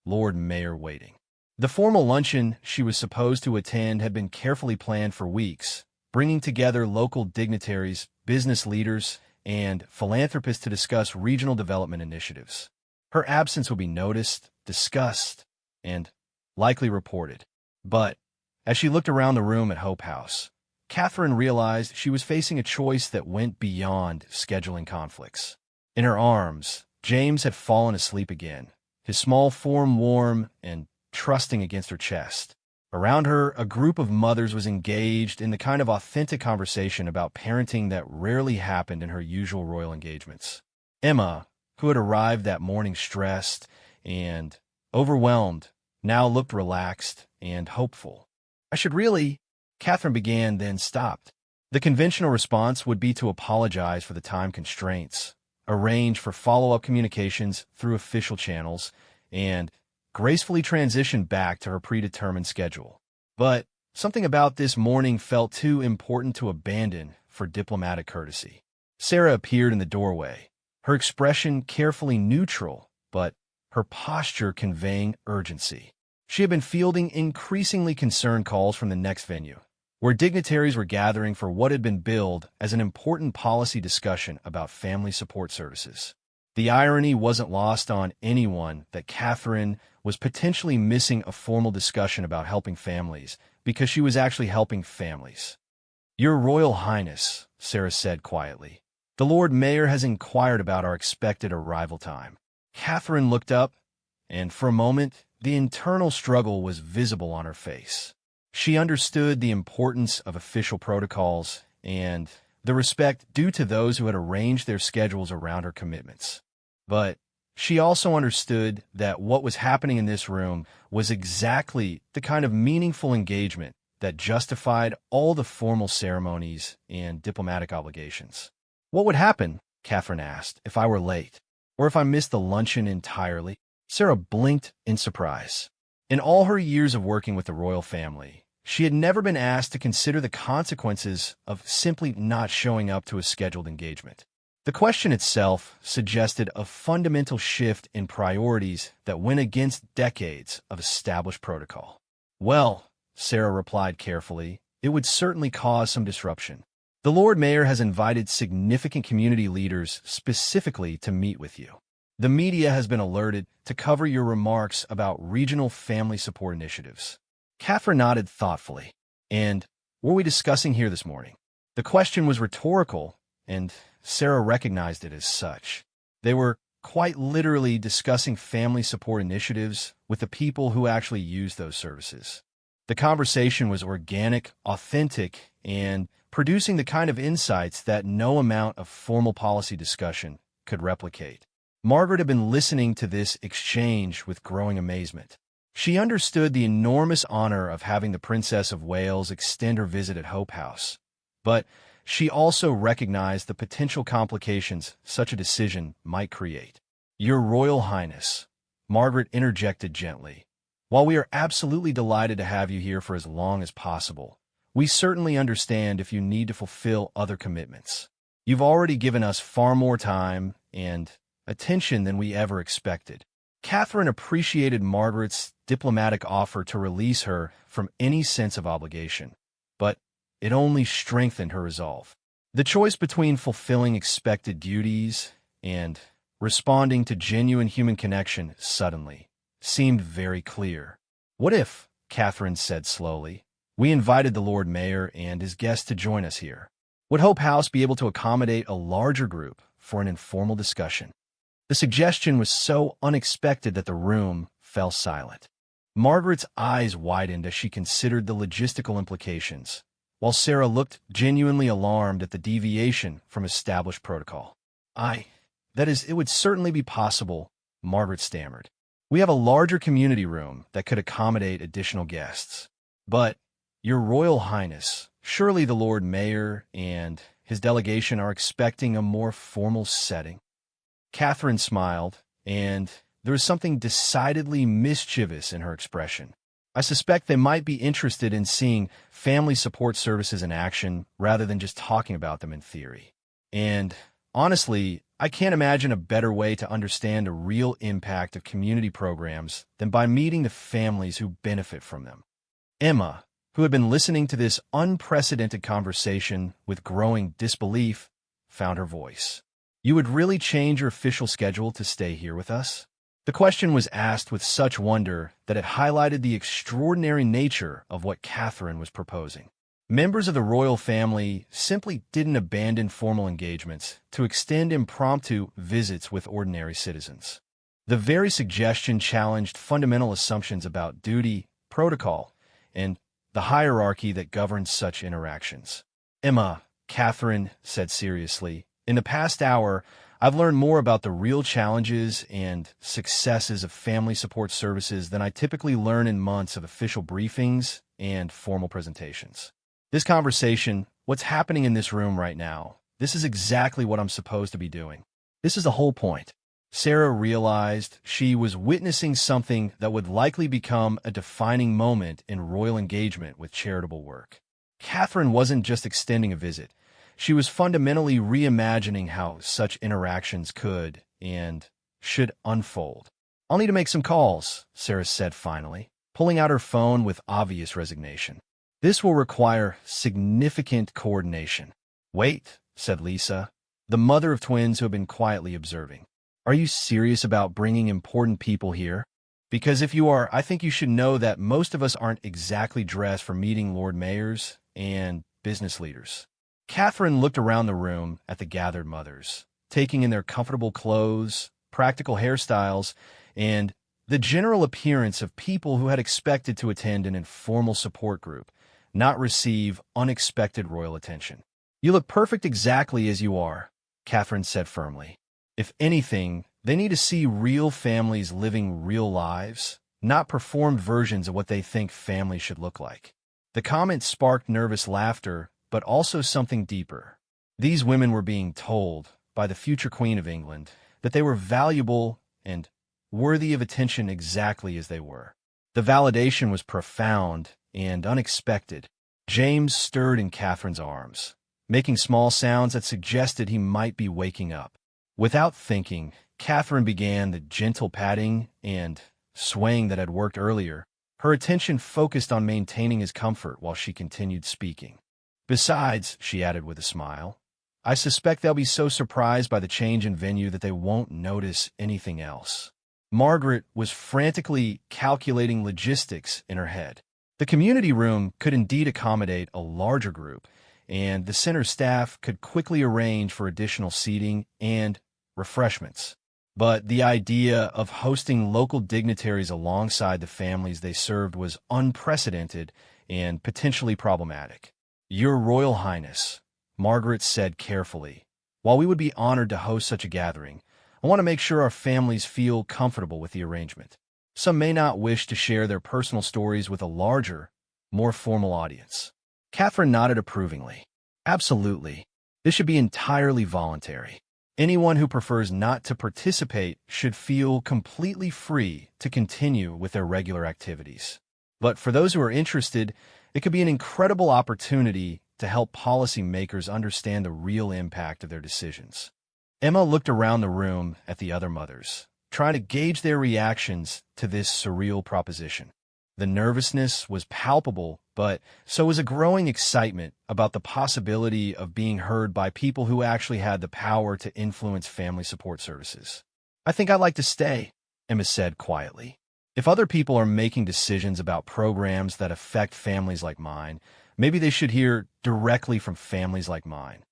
"Lord Mayor waiting." The formal luncheon she was supposed to attend had been carefully planned for weeks, bringing together local dignitaries, business leaders, and philanthropists to discuss regional development initiatives. Her absence would be noticed, discussed, and likely reported. But as she looked around the room at Hope House, Catherine realized she was facing a choice that went beyond scheduling conflicts. In her arms, James had fallen asleep again, his small form warm and trusting against her chest. Around her, a group of mothers was engaged in the kind of authentic conversation about parenting that rarely happened in her usual royal engagements. Emma, who had arrived that morning stressed and overwhelmed, now looked relaxed and hopeful. "I should really," Catherine began, then stopped. The conventional response would be to apologize for the time constraints, arrange for follow-up communications through official channels, and gracefully transition back to her predetermined schedule. But something about this morning felt too important to abandon for diplomatic courtesy. Sarah appeared in the doorway, her expression carefully neutral, but her posture conveying urgency. She had been fielding increasingly concerned calls from the next venue, where dignitaries were gathering for what had been billed as an important policy discussion about family support services. The irony wasn't lost on anyone that Catherine was potentially missing a formal discussion about helping families because she was actually helping families. "Your Royal Highness," Sarah said quietly, "the Lord Mayor has inquired about our expected arrival time." Catherine looked up, and for a moment, the internal struggle was visible on her face. She understood the importance of official protocols and the respect due to those who had arranged their schedules around her commitments. But she also understood that what was happening in this room was exactly the kind of meaningful engagement that justified all the formal ceremonies and diplomatic obligations. "What would happen," Catherine asked, "if I were late? Or if I missed the luncheon entirely?" Sarah blinked in surprise. In all her years of working with the royal family, she had never been asked to consider the consequences of simply not showing up to a scheduled engagement. The question itself suggested a fundamental shift in priorities that went against decades of established protocol. "Well," Sarah replied carefully, "it would certainly cause some disruption. The Lord Mayor has invited significant community leaders specifically to meet with you. The media has been alerted to cover your remarks about regional family support initiatives." Catherine nodded thoughtfully. "And what were we discussing here this morning?" The question was rhetorical, and Sarah recognized it as such. They were quite literally discussing family support initiatives with the people who actually use those services. The conversation was organic, authentic, and producing the kind of insights that no amount of formal policy discussion could replicate. Margaret had been listening to this exchange with growing amazement. She understood the enormous honor of having the Princess of Wales extend her visit at Hope House, but she also recognized the potential complications such a decision might create. "Your Royal Highness," Margaret interjected gently, "while we are absolutely delighted to have you here for as long as possible, we certainly understand if you need to fulfill other commitments. You've already given us far more time and attention than we ever expected." Catherine appreciated Margaret's diplomatic offer to release her from any sense of obligation, but it only strengthened her resolve. The choice between fulfilling expected duties and responding to genuine human connection suddenly seemed very clear. "What if," Catherine said slowly, "we invited the Lord Mayor and his guests to join us here? Would Hope House be able to accommodate a larger group for an informal discussion?" The suggestion was so unexpected that the room fell silent. Margaret's eyes widened as she considered the logistical implications, while Sarah looked genuinely alarmed at the deviation from established protocol. That is, it would certainly be possible," Margaret stammered. "We have a larger community room that could accommodate additional guests. But, Your Royal Highness, surely the Lord Mayor and his delegation are expecting a more formal setting." Catherine smiled, and there was something decidedly mischievous in her expression. "I suspect they might be interested in seeing family support services in action rather than just talking about them in theory. And honestly, I can't imagine a better way to understand a real impact of community programs than by meeting the families who benefit from them." Emma, who had been listening to this unprecedented conversation with growing disbelief, found her voice. "You would really change your official schedule to stay here with us?" The question was asked with such wonder that it highlighted the extraordinary nature of what Catherine was proposing. Members of the royal family simply didn't abandon formal engagements to extend impromptu visits with ordinary citizens. The very suggestion challenged fundamental assumptions about duty, protocol, and the hierarchy that governs such interactions. Emma, Catherine said seriously, in the past hour, I've learned more about the real challenges and successes of family support services than I typically learn in months of official briefings and formal presentations. This conversation, what's happening in this room right now, this is exactly what I'm supposed to be doing. This is the whole point. Sarah realized she was witnessing something that would likely become a defining moment in royal engagement with charitable work. Catherine wasn't just extending a visit. She was fundamentally reimagining how such interactions could and should unfold. I'll need to make some calls, Sarah said finally, pulling out her phone with obvious resignation. This will require significant coordination. Wait, said Lisa, the mother of twins who had been quietly observing. Are you serious about bringing important people here? Because if you are, I think you should know that most of us aren't exactly dressed for meeting Lord Mayors and business leaders. Catherine looked around the room at the gathered mothers, taking in their comfortable clothes, practical hairstyles, and the general appearance of people who had expected to attend an informal support group, not receive unexpected royal attention. You look perfect exactly as you are, Catherine said firmly. If anything, they need to see real families living real lives, not performed versions of what they think families should look like. The comment sparked nervous laughter, but also something deeper. These women were being told, by the future Queen of England, that they were valuable and worthy of attention exactly as they were. The validation was profound and unexpected. James stirred in Catherine's arms, making small sounds that suggested he might be waking up. Without thinking, Catherine began the gentle patting and swaying that had worked earlier, her attention focused on maintaining his comfort while she continued speaking. Besides, she added with a smile, I suspect they'll be so surprised by the change in venue that they won't notice anything else. Margaret was frantically calculating logistics in her head. The community room could indeed accommodate a larger group, and the center staff could quickly arrange for additional seating and refreshments. But the idea of hosting local dignitaries alongside the families they served was unprecedented and potentially problematic. Your Royal Highness, Margaret said carefully, while we would be honored to host such a gathering, I want to make sure our families feel comfortable with the arrangement. Some may not wish to share their personal stories with a larger, more formal audience. Catherine nodded approvingly. Absolutely. This should be entirely voluntary. Anyone who prefers not to participate should feel completely free to continue with their regular activities. But for those who are interested, it could be an incredible opportunity to help policymakers understand the real impact of their decisions. Emma looked around the room at the other mothers, trying to gauge their reactions to this surreal proposition. The nervousness was palpable, but so was a growing excitement about the possibility of being heard by people who actually had the power to influence family support services. I think I'd like to stay, Emma said quietly. If other people are making decisions about programs that affect families like mine, maybe they should hear directly from families like mine.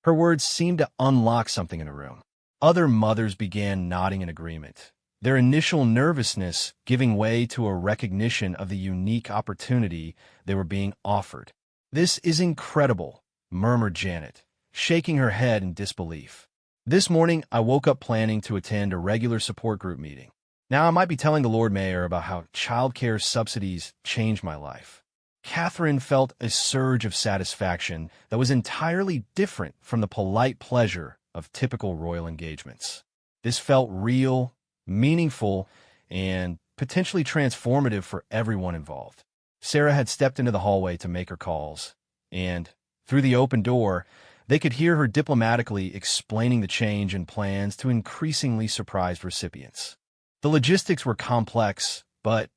Her words seemed to unlock something in the room. Other mothers began nodding in agreement, their initial nervousness giving way to a recognition of the unique opportunity they were being offered. This is incredible, murmured Janet, shaking her head in disbelief. This morning, I woke up planning to attend a regular support group meeting. Now I might be telling the Lord Mayor about how childcare subsidies changed my life. Catherine felt a surge of satisfaction that was entirely different from the polite pleasure of typical royal engagements. This felt real, meaningful, and potentially transformative for everyone involved. Sarah had stepped into the hallway to make her calls, and through the open door, they could hear her diplomatically explaining the change in plans to increasingly surprised recipients. The logistics were complex, but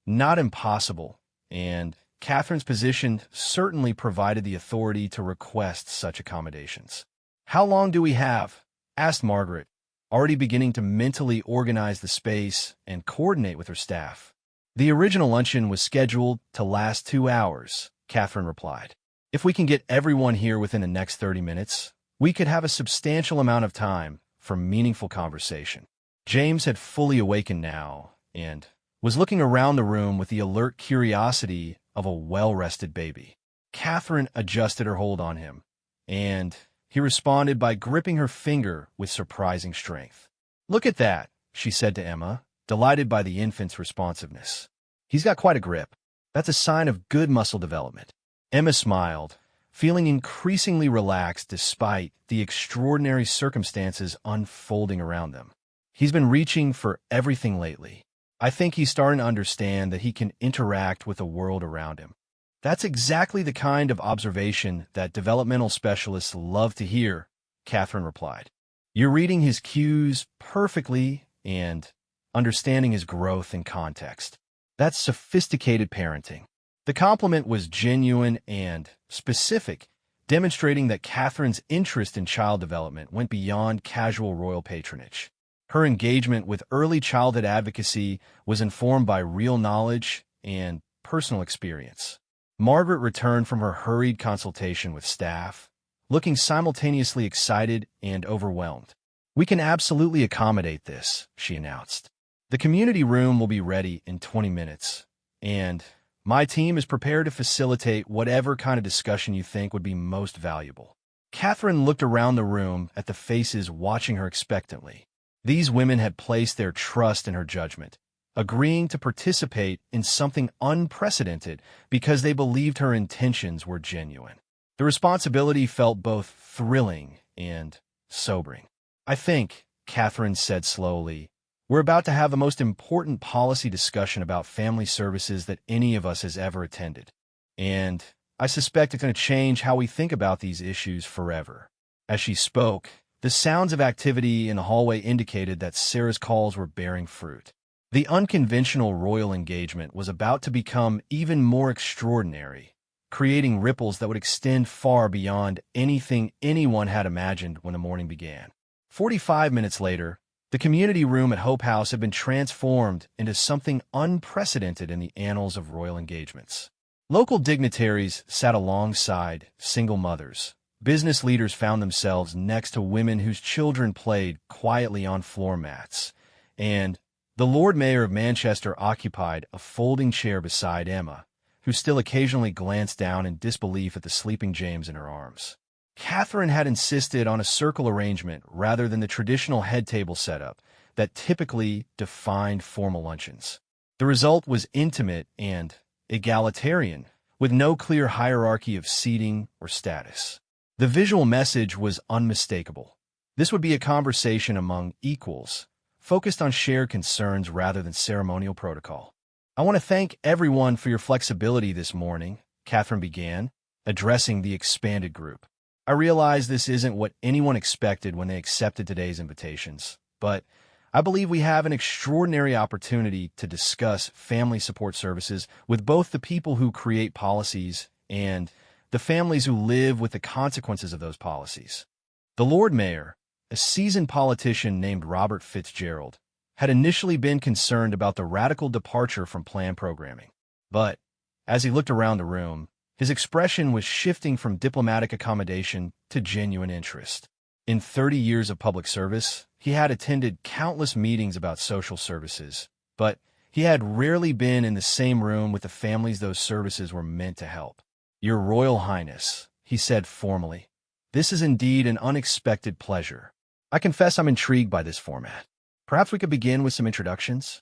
not impossible, and Catherine's position certainly provided the authority to request such accommodations. How long do we have? Asked Margaret, already beginning to mentally organize the space and coordinate with her staff. The original luncheon was scheduled to last 2 hours, Catherine replied. If we can get everyone here within the next 30 minutes, we could have a substantial amount of time for meaningful conversation. James had fully awakened now and was looking around the room with the alert curiosity of a well-rested baby. Catherine adjusted her hold on him, and he responded by gripping her finger with surprising strength. "Look at that," she said to Emma, delighted by the infant's responsiveness. "He's got quite a grip. That's a sign of good muscle development." Emma smiled, feeling increasingly relaxed despite the extraordinary circumstances unfolding around them. "He's been reaching for everything lately. I think he's starting to understand that he can interact with the world around him." "That's exactly the kind of observation that developmental specialists love to hear," Catherine replied. "You're reading his cues perfectly and understanding his growth in context. That's sophisticated parenting." The compliment was genuine and specific, demonstrating that Catherine's interest in child development went beyond casual royal patronage. Her engagement with early childhood advocacy was informed by real knowledge and personal experience. Margaret returned from her hurried consultation with staff, looking simultaneously excited and overwhelmed. "We can absolutely accommodate this," she announced. "The community room will be ready in 20 minutes, and my team is prepared to facilitate whatever kind of discussion you think would be most valuable." Catherine looked around the room at the faces watching her expectantly. These women had placed their trust in her judgment, agreeing to participate in something unprecedented because they believed her intentions were genuine. The responsibility felt both thrilling and sobering. "I think," Catherine said slowly, "we're about to have the most important policy discussion about family services that any of us has ever attended. And I suspect it's going to change how we think about these issues forever." As she spoke, the sounds of activity in the hallway indicated that Sarah's calls were bearing fruit. The unconventional royal engagement was about to become even more extraordinary, creating ripples that would extend far beyond anything anyone had imagined when the morning began. 45 minutes later, the community room at Hope House had been transformed into something unprecedented in the annals of royal engagements. Local dignitaries sat alongside single mothers. Business leaders found themselves next to women whose children played quietly on floor mats, and the Lord Mayor of Manchester occupied a folding chair beside Emma, who still occasionally glanced down in disbelief at the sleeping James in her arms. Catherine had insisted on a circle arrangement rather than the traditional head table setup that typically defined formal luncheons. The result was intimate and egalitarian, with no clear hierarchy of seating or status. The visual message was unmistakable. This would be a conversation among equals, focused on shared concerns rather than ceremonial protocol. "I want to thank everyone for your flexibility this morning," Catherine began, addressing the expanded group. "I realize this isn't what anyone expected when they accepted today's invitations, but I believe we have an extraordinary opportunity to discuss family support services with both the people who create policies and the families who live with the consequences of those policies." The Lord Mayor, a seasoned politician named Robert Fitzgerald, had initially been concerned about the radical departure from planned programming. But as he looked around the room, his expression was shifting from diplomatic accommodation to genuine interest. In 30 years of public service, he had attended countless meetings about social services, but he had rarely been in the same room with the families those services were meant to help. "Your Royal Highness," he said formally, "this is indeed an unexpected pleasure. I confess I'm intrigued by this format. Perhaps we could begin with some introductions?"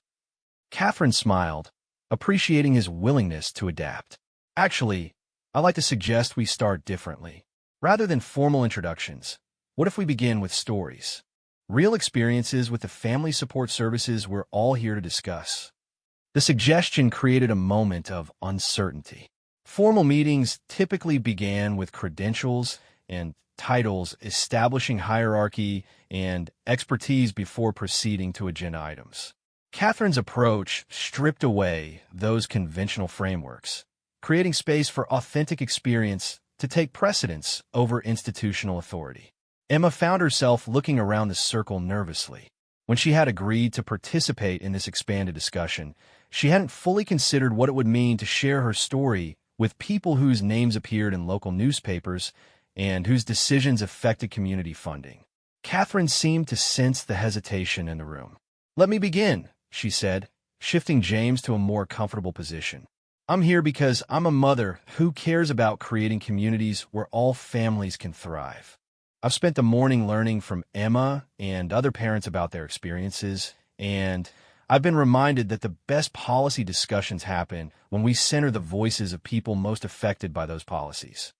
Catherine smiled, appreciating his willingness to adapt. "Actually, I'd like to suggest we start differently. Rather than formal introductions, what if we begin with stories? Real experiences with the family support services we're all here to discuss." The suggestion created a moment of uncertainty. Formal meetings typically began with credentials and titles, establishing hierarchy and expertise before proceeding to agenda items. Catherine's approach stripped away those conventional frameworks, creating space for authentic experience to take precedence over institutional authority. Emma found herself looking around the circle nervously. When she had agreed to participate in this expanded discussion, she hadn't fully considered what it would mean to share her story with people whose names appeared in local newspapers and whose decisions affected community funding. Catherine seemed to sense the hesitation in the room. "Let me begin," she said, shifting James to a more comfortable position. "I'm here because I'm a mother who cares about creating communities where all families can thrive. I've spent the morning learning from Emma and other parents about their experiences, and I've been reminded that the best policy discussions happen when we center the voices of people most affected by those policies."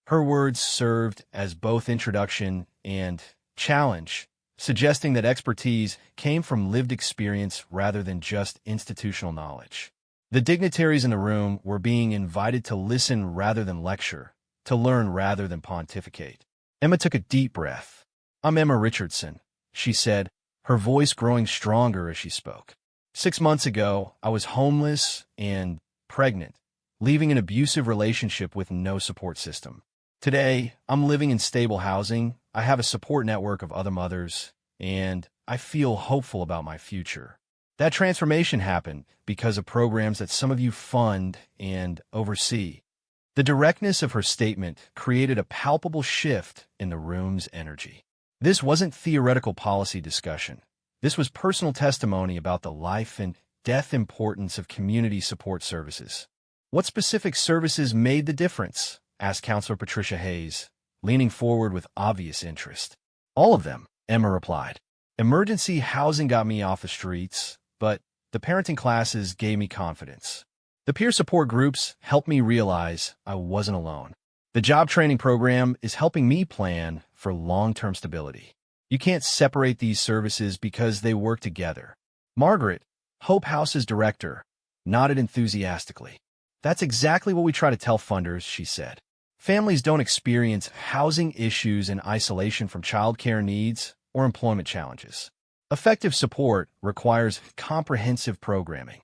Her words served as both introduction and challenge, suggesting that expertise came from lived experience rather than just institutional knowledge. The dignitaries in the room were being invited to listen rather than lecture, to learn rather than pontificate. Emma took a deep breath. "I'm Emma Richardson," she said, her voice growing stronger as she spoke. 6 months ago, I was homeless and pregnant, leaving an abusive relationship with no support system. Today, I'm living in stable housing, I have a support network of other mothers, and I feel hopeful about my future. That transformation happened because of programs that some of you fund and oversee. The directness of her statement created a palpable shift in the room's energy. This wasn't theoretical policy discussion. This was personal testimony about the life and death importance of community support services. "What specific services made the difference?" asked Counselor Patricia Hayes, leaning forward with obvious interest. "All of them," Emma replied. "Emergency housing got me off the streets, but the parenting classes gave me confidence. The peer support groups helped me realize I wasn't alone. The job training program is helping me plan for long-term stability. You can't separate these services because they work together." Margaret, Hope House's director, nodded enthusiastically. "That's exactly what we try to tell funders," she said. "Families don't experience housing issues in isolation from childcare needs or employment challenges. Effective support requires comprehensive programming."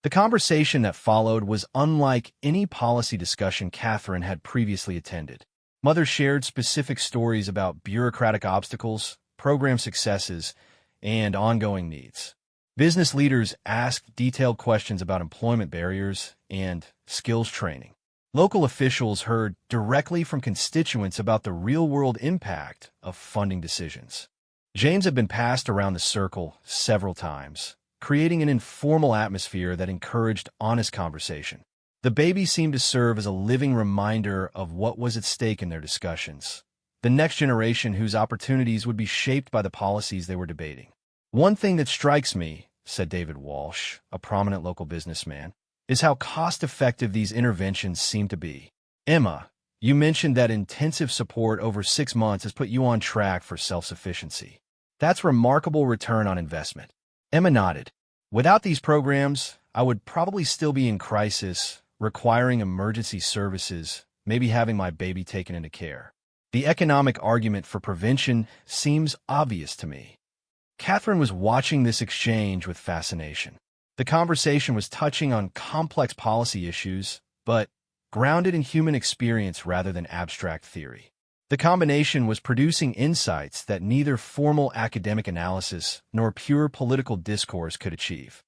The conversation that followed was unlike any policy discussion Catherine had previously attended. Mothers shared specific stories about bureaucratic obstacles, program successes, and ongoing needs. Business leaders asked detailed questions about employment barriers and skills training. Local officials heard directly from constituents about the real-world impact of funding decisions. James had been passed around the circle several times, creating an informal atmosphere that encouraged honest conversation. The baby seemed to serve as a living reminder of what was at stake in their discussions, the next generation whose opportunities would be shaped by the policies they were debating. "One thing that strikes me," said David Walsh, a prominent local businessman, "is how cost-effective these interventions seem to be. Emma, you mentioned that intensive support over 6 months has put you on track for self-sufficiency. That's remarkable return on investment." Emma nodded. "Without these programs, I would probably still be in crisis, requiring emergency services, maybe having my baby taken into care. The economic argument for prevention seems obvious to me." Catherine was watching this exchange with fascination. The conversation was touching on complex policy issues, but grounded in human experience rather than abstract theory. The combination was producing insights that neither formal academic analysis nor pure political discourse could achieve.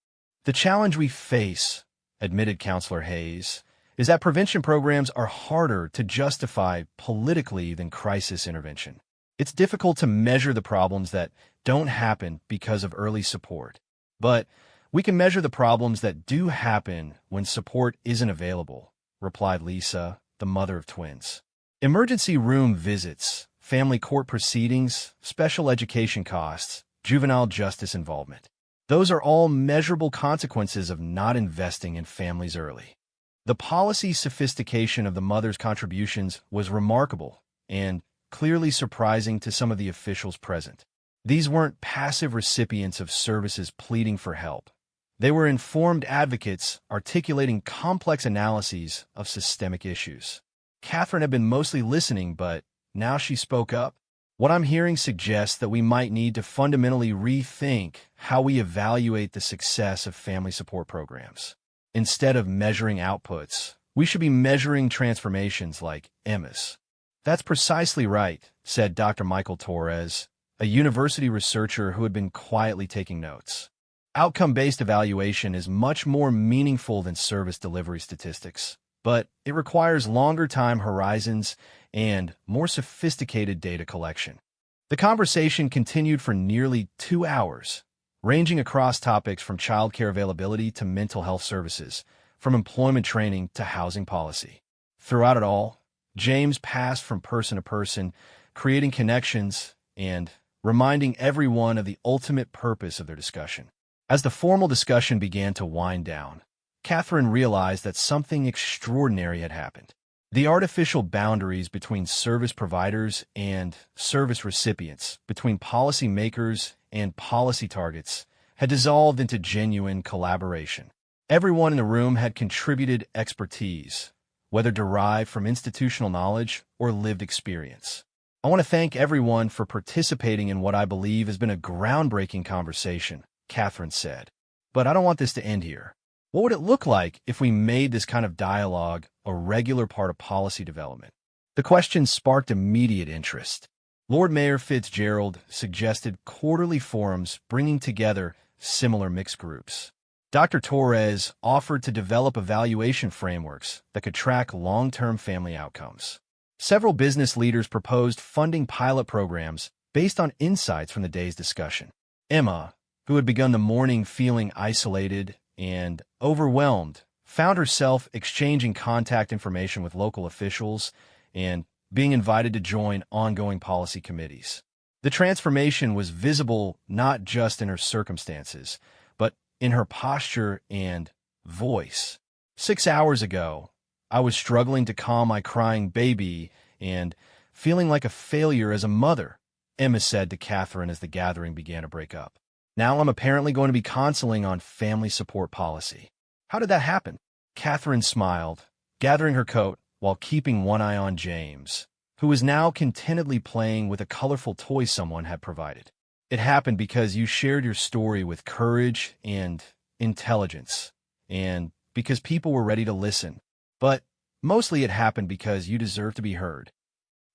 "The challenge we face," admitted Counselor Hayes, "is that prevention programs are harder to justify politically than crisis intervention. It's difficult to measure the problems that don't happen because of early support. But we can measure the problems that do happen when support isn't available," replied Lisa, the mother of twins. "Emergency room visits, family court proceedings, special education costs, juvenile justice involvement. Those are all measurable consequences of not investing in families early." The policy sophistication of the mother's contributions was remarkable and clearly surprising to some of the officials present. These weren't passive recipients of services pleading for help. They were informed advocates articulating complex analyses of systemic issues. Catherine had been mostly listening, but now she spoke up. "What I'm hearing suggests that we might need to fundamentally rethink how we evaluate the success of family support programs. Instead of measuring outputs, we should be measuring transformations like Emma's." "That's precisely right," said Dr. Michael Torres, a university researcher who had been quietly taking notes. "Outcome-based evaluation is much more meaningful than service delivery statistics, but it requires longer time horizons and more sophisticated data collection. The conversation continued for nearly 2 hours, ranging across topics from childcare availability to mental health services, from employment training to housing policy. Throughout it all, James passed from person to person, creating connections and reminding everyone of the ultimate purpose of their discussion. As the formal discussion began to wind down, Catherine realized that something extraordinary had happened. The artificial boundaries between service providers and service recipients, between policymakers and policy targets, had dissolved into genuine collaboration. Everyone in the room had contributed expertise, whether derived from institutional knowledge or lived experience. I want to thank everyone for participating in what I believe has been a groundbreaking conversation, Catherine said. But I don't want this to end here. What would it look like if we made this kind of dialogue a regular part of policy development? The question sparked immediate interest. Lord Mayor Fitzgerald suggested quarterly forums bringing together similar mixed groups. Dr. Torres offered to develop evaluation frameworks that could track long-term family outcomes. Several business leaders proposed funding pilot programs based on insights from the day's discussion. Emma, who had begun the morning feeling isolated and overwhelmed, found herself exchanging contact information with local officials and being invited to join ongoing policy committees. The transformation was visible not just in her circumstances, but in her posture and voice. 6 hours ago, I was struggling to calm my crying baby and feeling like a failure as a mother, Emma said to Catherine as the gathering began to break up. Now I'm apparently going to be counseling on family support policy. How did that happen? Catherine smiled, gathering her coat while keeping one eye on James, who was now contentedly playing with a colorful toy someone had provided. It happened because you shared your story with courage and intelligence, and because people were ready to listen. But mostly it happened because you deserved to be heard.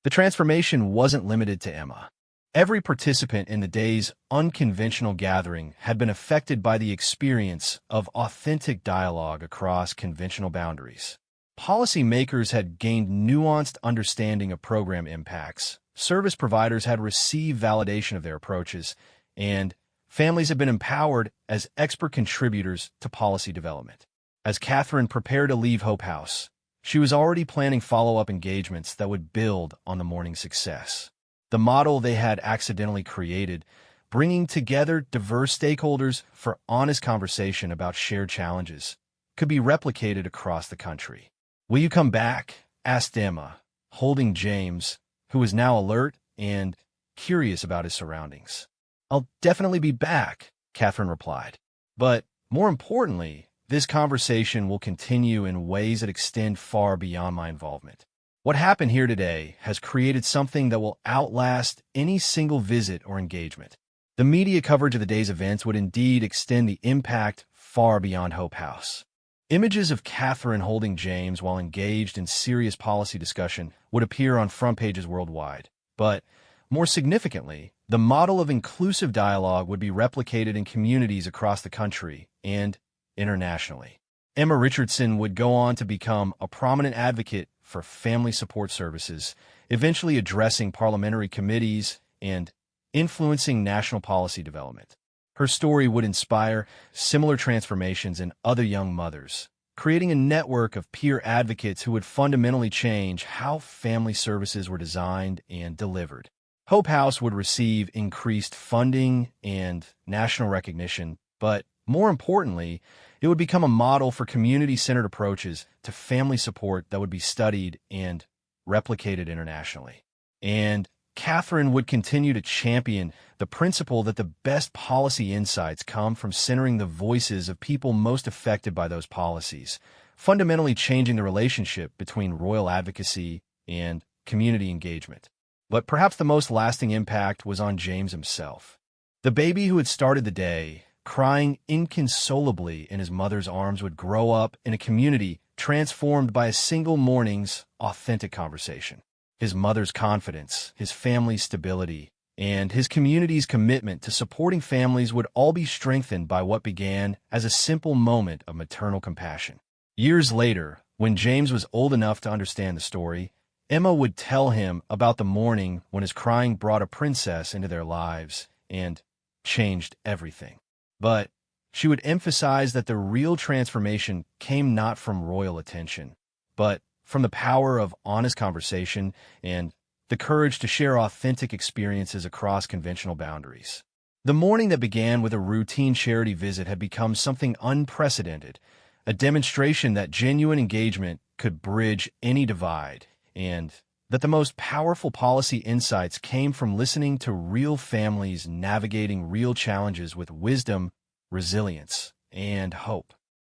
The transformation wasn't limited to Emma. Every participant in the day's unconventional gathering had been affected by the experience of authentic dialogue across conventional boundaries. Policymakers had gained nuanced understanding of program impacts, service providers had received validation of their approaches, and families had been empowered as expert contributors to policy development. As Catherine prepared to leave Hope House, she was already planning follow-up engagements that would build on the morning's success. The model they had accidentally created, bringing together diverse stakeholders for honest conversation about shared challenges, could be replicated across the country. "Will you come back?" asked Emma, holding James, who was now alert and curious about his surroundings. "I'll definitely be back," Catherine replied. "But more importantly, this conversation will continue in ways that extend far beyond my involvement. What happened here today has created something that will outlast any single visit or engagement. The media coverage of the day's events would indeed extend the impact far beyond Hope House." Images of Catherine holding James while engaged in serious policy discussion would appear on front pages worldwide. But, more significantly, the model of inclusive dialogue would be replicated in communities across the country and internationally. Emma Richardson would go on to become a prominent advocate for family support services, eventually addressing parliamentary committees and influencing national policy development. Her story would inspire similar transformations in other young mothers, creating a network of peer advocates who would fundamentally change how family services were designed and delivered. Hope House would receive increased funding and national recognition, but more importantly, it would become a model for community-centered approaches to family support that would be studied and replicated internationally. And Catherine would continue to champion the principle that the best policy insights come from centering the voices of people most affected by those policies, fundamentally changing the relationship between royal advocacy and community engagement. But perhaps the most lasting impact was on James himself. The baby who had started the day, crying inconsolably in his mother's arms, would grow up in a community transformed by a single morning's authentic conversation. His mother's confidence, his family's stability, and his community's commitment to supporting families would all be strengthened by what began as a simple moment of maternal compassion. Years later, When James was old enough to understand the story, Emma would tell him about the morning when his crying brought a princess into their lives and changed everything. But she would emphasize that the real transformation came not from royal attention, but from the power of honest conversation and the courage to share authentic experiences across conventional boundaries. The morning that began with a routine charity visit had become something unprecedented, a demonstration that genuine engagement could bridge any divide, and that the most powerful policy insights came from listening to real families navigating real challenges with wisdom, resilience, and hope.